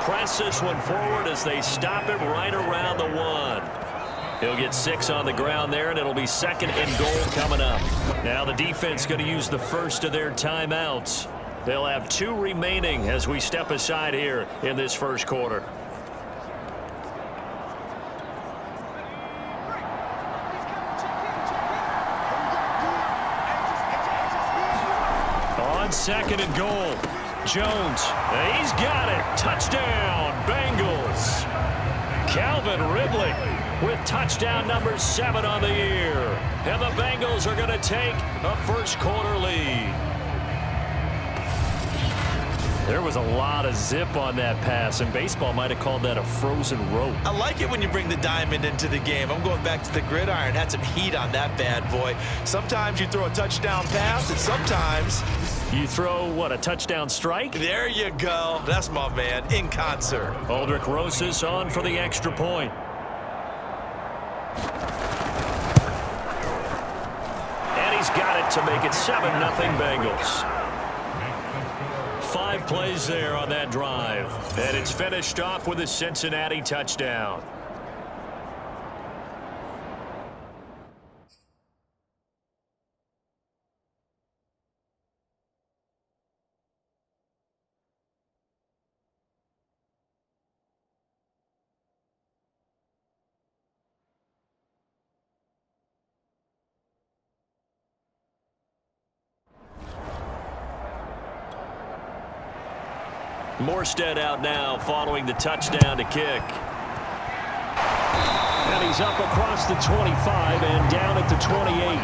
press this one forward as they stop it right around the 1. He'll get 6 on the ground there, and it'll be 2nd and goal coming up. Now the defense going to use the first of their timeouts. They'll have 2 remaining as we step aside here in this first quarter. On 2nd and goal, Jones, he's got it. Touchdown, Bengals. Calvin Ridley with touchdown number 7 on the year. And the Bengals are going to take a first quarter lead. There was a lot of zip on that pass, and baseball might have called that a frozen rope. I like it when you bring the diamond into the game. I'm going back to the gridiron. Had some heat on that bad boy. Sometimes you throw a touchdown pass, and sometimes you throw, what, a touchdown strike? There you go. That's my man, in concert. Aldrich Rosas on for the extra point. And he's got it to make it 7-0 Bengals. 5 plays there on that drive. And it's finished off with a Cincinnati touchdown. Morstead out now following the touchdown to kick. And he's up across the 25 and down at the 28.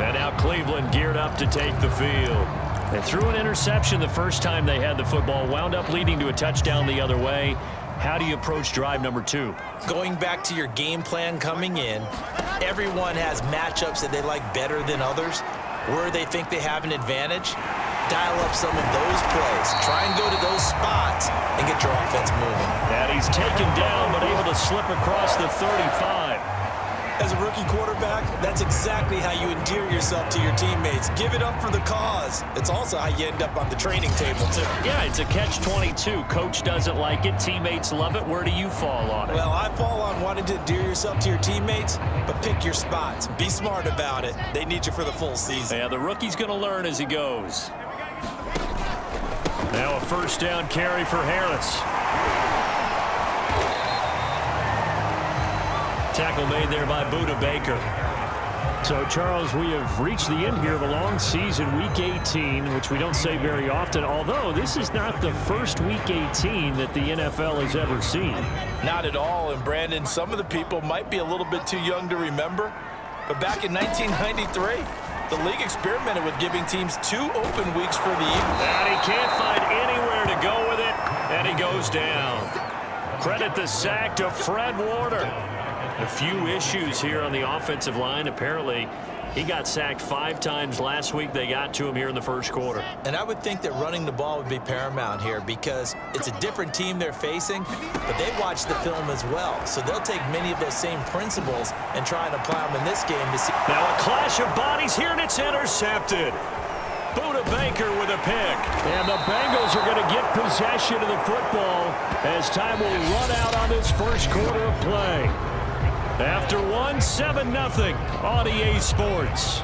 And now Cleveland geared up to take the field. They threw an interception the first time they had the football, wound up leading to a touchdown the other way. How do you approach drive number 2? Going back to your game plan coming in, everyone has matchups that they like better than others. Where they think they have an advantage, dial up some of those plays. Try and go to those spots and get your offense moving. And he's taken down but able to slip across the 35. As a rookie quarterback, that's exactly how you endear yourself to your teammates. Give it up for the cause. It's also how you end up on the training table, too. Yeah, it's a catch-22. Coach doesn't like it. Teammates love it. Where do you fall on it? Well, I fall on wanting to endear yourself to your teammates, but pick your spots. Be smart about it. They need you for the full season. Yeah, the rookie's going to learn as he goes. Now a first down carry for Harris. Tackle made there by Buda Baker. So, Charles, we have reached the end here of a long season, Week 18, which we don't say very often, although this is not the first Week 18 that the NFL has ever seen. Not at all, and Brandon, some of the people might be a little bit too young to remember, but back in 1993, the league experimented with giving teams 2 open weeks for the year. And he can't find anywhere to go with it, and he goes down. Credit the sack to Fred Warner. A few issues here on the offensive line. Apparently, he got sacked 5 times last week. They got to him here in the first quarter. And I would think that running the ball would be paramount here because it's a different team they're facing, but they watch the film as well. So they'll take many of those same principles and try and apply them in this game to see. Now a clash of bodies here, and it's intercepted. Buda Baker with a pick. And the Bengals are going to get possession of the football as time will run out on this first quarter of play. After 7-0 on EA Sports.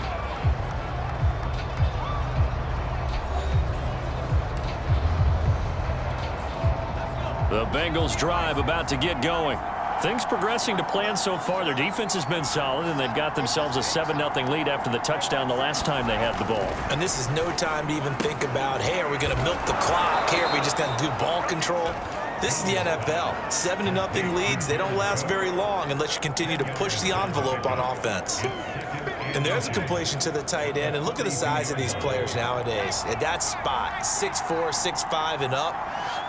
The Bengals drive about to get going. Things progressing to plan so far. Their defense has been solid, and they've got themselves a 7-0 lead after the touchdown the last time they had the ball. And this is no time to even think about, hey, are we going to milk the clock? Hey, are we just going to do ball control? This is the NFL. 7-0 leads, they don't last very long unless you continue to push the envelope on offense. And there's a completion to the tight end. And look at the size of these players nowadays. At that spot, 6'4", 6'5", and up.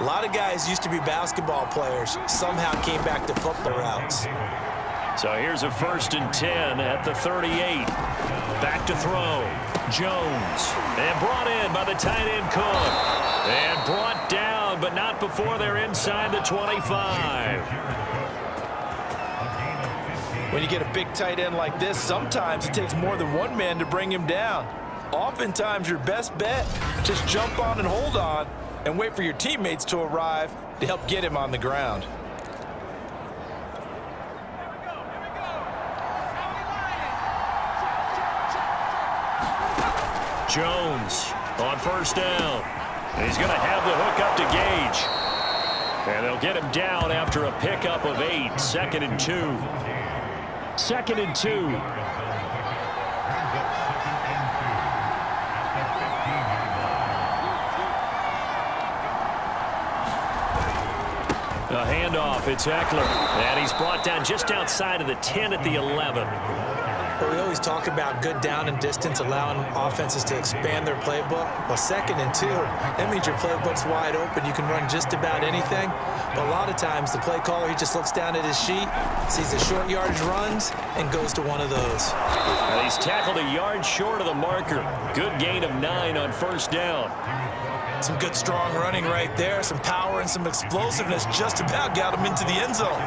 A lot of guys used to be basketball players. Somehow came back to football routes. So here's a 1st and 10 at the 38. Back to throw. Jones. And brought in by the tight end Cook. And brought down, but not before they're inside the 25. When you get a big tight end like this, sometimes it takes more than one man to bring him down. Oftentimes, your best bet, just jump on and hold on and wait for your teammates to arrive to help get him on the ground. Jones on first down. He's going to have the hook up to Gage. And they'll get him down after a pickup of 8. 2nd and 2. 2nd and 2. A handoff. It's Eckler. And he's brought down just outside of the 10 at the 11. Well, we always talk about good down and distance, allowing offenses to expand their playbook. Well, 2nd and 2, that means your playbook's wide open. You can run just about anything. But a lot of times, the play caller, he just looks down at his sheet, sees the short yardage runs, and goes to one of those. Well, he's tackled a yard short of the marker. Good gain of 9 on first down. Some good, strong running right there. Some power and some explosiveness just about got him into the end zone.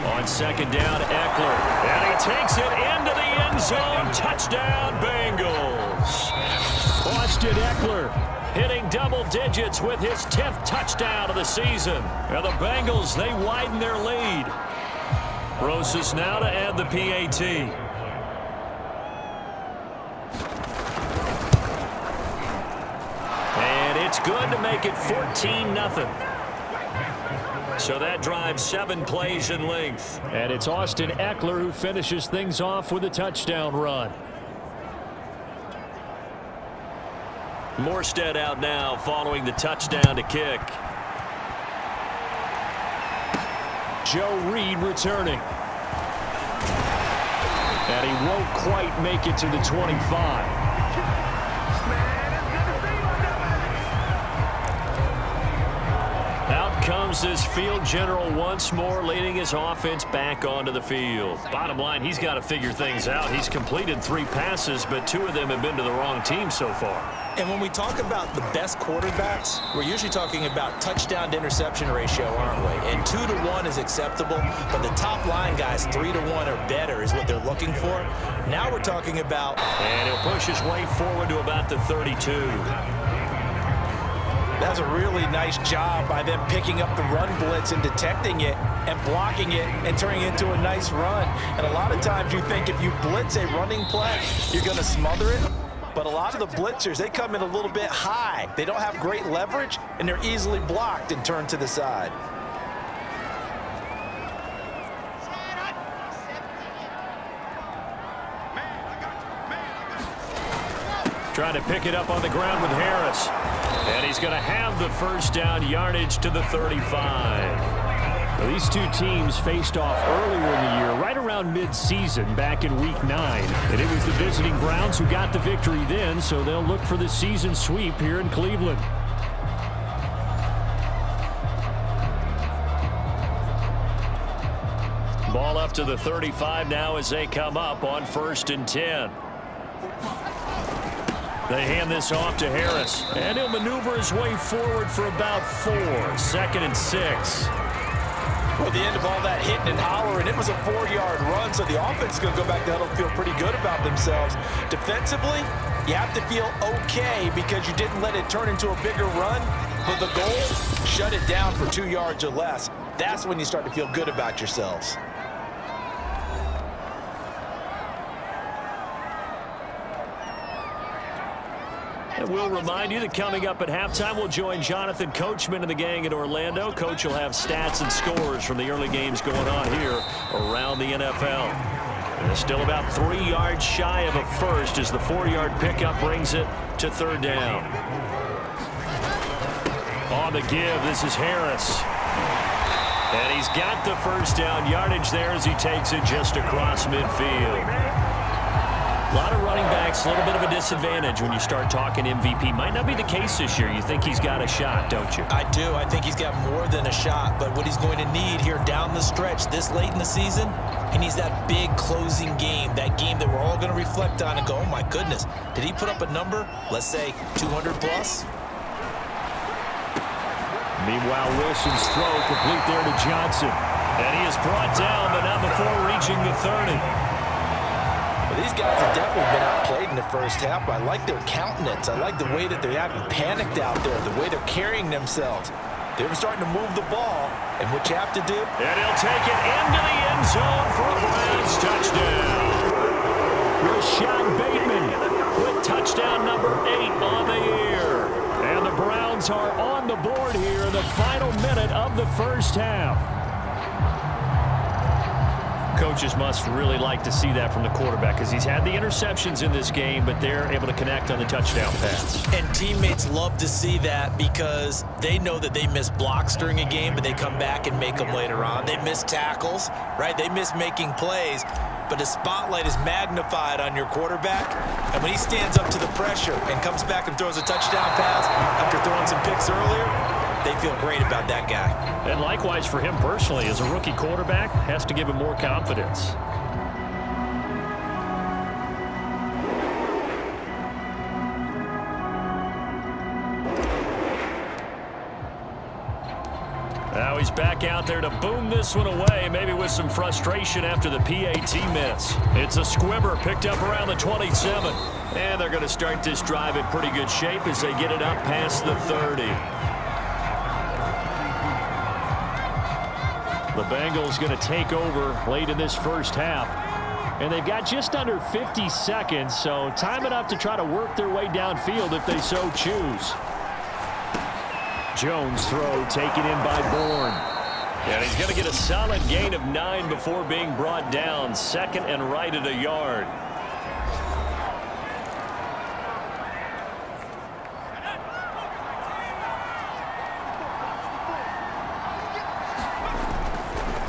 On 2nd down, Eckler. And he takes it into the end zone. Touchdown, Bengals. Austin Eckler hitting double digits with his 10th touchdown of the season. And the Bengals, they widen their lead. Rosas now to add the PAT. And it's good to make it 14-0. So that drives 7 plays in length. And it's Austin Eckler who finishes things off with a touchdown run. Morstead out now following the touchdown to kick. Joe Reed returning. And he won't quite make it to the 25. Comes this field general once more, leading his offense back onto the field. Bottom line, he's got to figure things out. He's completed 3 passes, but 2 of them have been to the wrong team so far. And when we talk about the best quarterbacks, we're usually talking about touchdown to interception ratio, aren't we? And 2 to 1 is acceptable, but the top line guys, 3 to 1 or better is what they're looking for. Now we're talking about... And he'll push his way forward to about the 32. That's a really nice job by them picking up the run blitz and detecting it and blocking it and turning it into a nice run. And a lot of times you think if you blitz a running play, you're going to smother it. But a lot of the blitzers, they come in a little bit high. They don't have great leverage, and they're easily blocked and turned to the side. Trying to pick it up on the ground with Harris. And he's going to have the first down, yardage to the 35. Well, these 2 teams faced off earlier in the year, right around mid-season, back in Week 9. And it was the visiting Browns who got the victory then, so they'll look for the season sweep here in Cleveland. Ball up to the 35 now as they come up on 1st and 10. They hand this off to Harris, and he'll maneuver his way forward for about 4. 2nd and 6. Well, at the end of all that hitting and hollering, it was a 4-yard run, so the offense is going to go back to huddle and feel pretty good about themselves. Defensively, you have to feel okay because you didn't let it turn into a bigger run, but the goal, shut it down for 2 yards or less. That's when you start to feel good about yourselves. And we'll remind you that coming up at halftime, we'll join Jonathan Coachman and the gang in Orlando. Coach will have stats and scores from the early games going on here around the NFL. And it's still about 3 yards shy of a first as the 4-yard pickup brings it to 3rd down. On the give, this is Harris. And he's got the first down yardage there as he takes it just across midfield. A lot of running backs, a little bit of a disadvantage when you start talking MVP. Might not be the case this year. You think he's got a shot, don't you? I do. I think he's got more than a shot. But what he's going to need here down the stretch this late in the season, he needs that big closing game, that game that we're all going to reflect on and go, oh, my goodness, did he put up a number, let's say 200 plus? Meanwhile, Wilson's throw complete there to Johnson. And he is brought down, but not before reaching the 30. Well, these guys have definitely been outplayed in the first half, but I like their countenance. I like the way that they haven't panicked out there, the way they're carrying themselves. They're starting to move the ball, and what you have to do... And he'll take it into the end zone for a Browns touchdown. Rashad Bateman with touchdown number 8 on the year. And the Browns are on the board here in the final minute of the first half. Coaches must really like to see that from the quarterback because he's had the interceptions in this game, but they're able to connect on the touchdown pass. And teammates love to see that because they know that they miss blocks during a game, but they come back and make them later on. They miss tackles, right? They miss making plays, but the spotlight is magnified on your quarterback, and when he stands up to the pressure and comes back and throws a touchdown pass after throwing some picks earlier, they feel great about that guy. And likewise for him personally, as a rookie quarterback, has to give him more confidence. Now he's back out there to boom this one away, maybe with some frustration after the PAT miss. It's a squibber picked up around the 27. And they're going to start this drive in pretty good shape as they get it up past the 30. The Bengals going to take over late in this first half. And they've got just under 50 seconds, so time enough to try to work their way downfield if they so choose. Jones throw taken in by Bourne. And he's going to get a solid gain of 9 before being brought down. Second and right at a yard.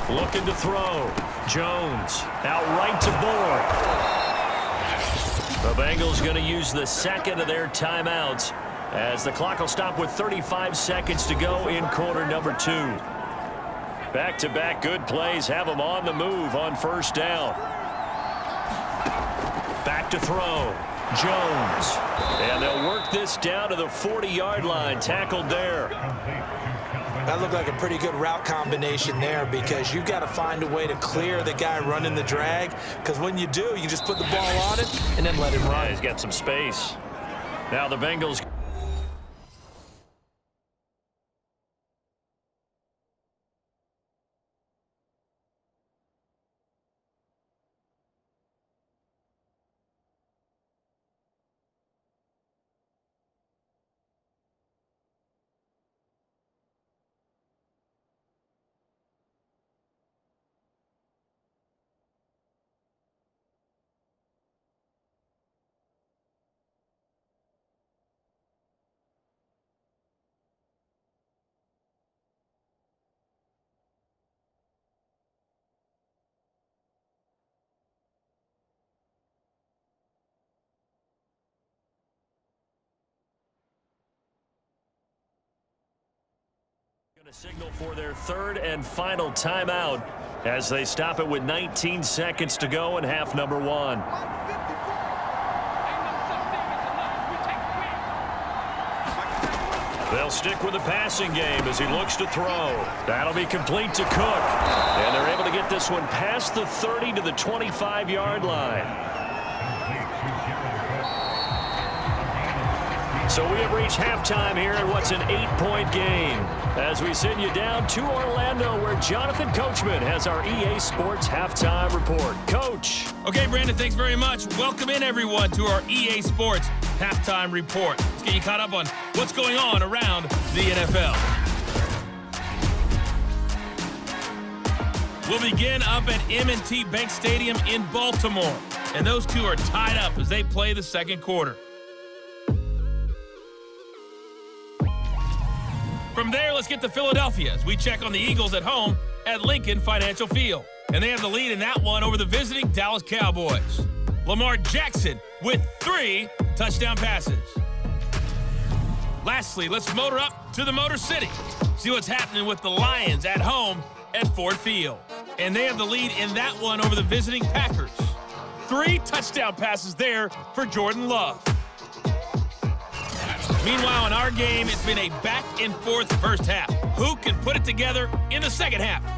Looking to throw. Jones out right to Bourne. The Bengals going to use the second of their timeouts as the clock will stop with 35 seconds to go in quarter number 2. Back-to-back good plays have them on the move on first down. Back to throw. Jones. And they'll work this down to the 40-yard line. Tackled there. That looked like a pretty good route combination there because you've got to find a way to clear the guy running the drag, because when you do, you just put the ball on it and then let him run. Yeah, he's got some space. Now the Bengals... Going to signal for their third and final timeout as they stop it with 19 seconds to go in half number 1. They'll stick with the passing game as he looks to throw. That'll be complete to Cook. And they're able to get this one past the 30 to the 25-yard line. So we have reached halftime here in what's an 8-point game as we send you down to Orlando where Jonathan Coachman has our EA Sports Halftime Report. Coach. Okay, Brandon, thanks very much. Welcome in, everyone, to our EA Sports Halftime Report. Let's get you caught up on what's going on around the NFL. We'll begin up at M&T Bank Stadium in Baltimore, and those two are tied up as they play the second quarter. From there, let's get to Philadelphia as we check on the Eagles at home at Lincoln Financial Field. And they have the lead in that one over the visiting Dallas Cowboys. Lamar Jackson with 3 touchdown passes. Lastly, let's motor up to the Motor City. See what's happening with the Lions at home at Ford Field. And they have the lead in that one over the visiting Packers. 3 touchdown passes there for Jordan Love. Meanwhile, in our game, it's been a back-and-forth first half. Who can put it together in the second half?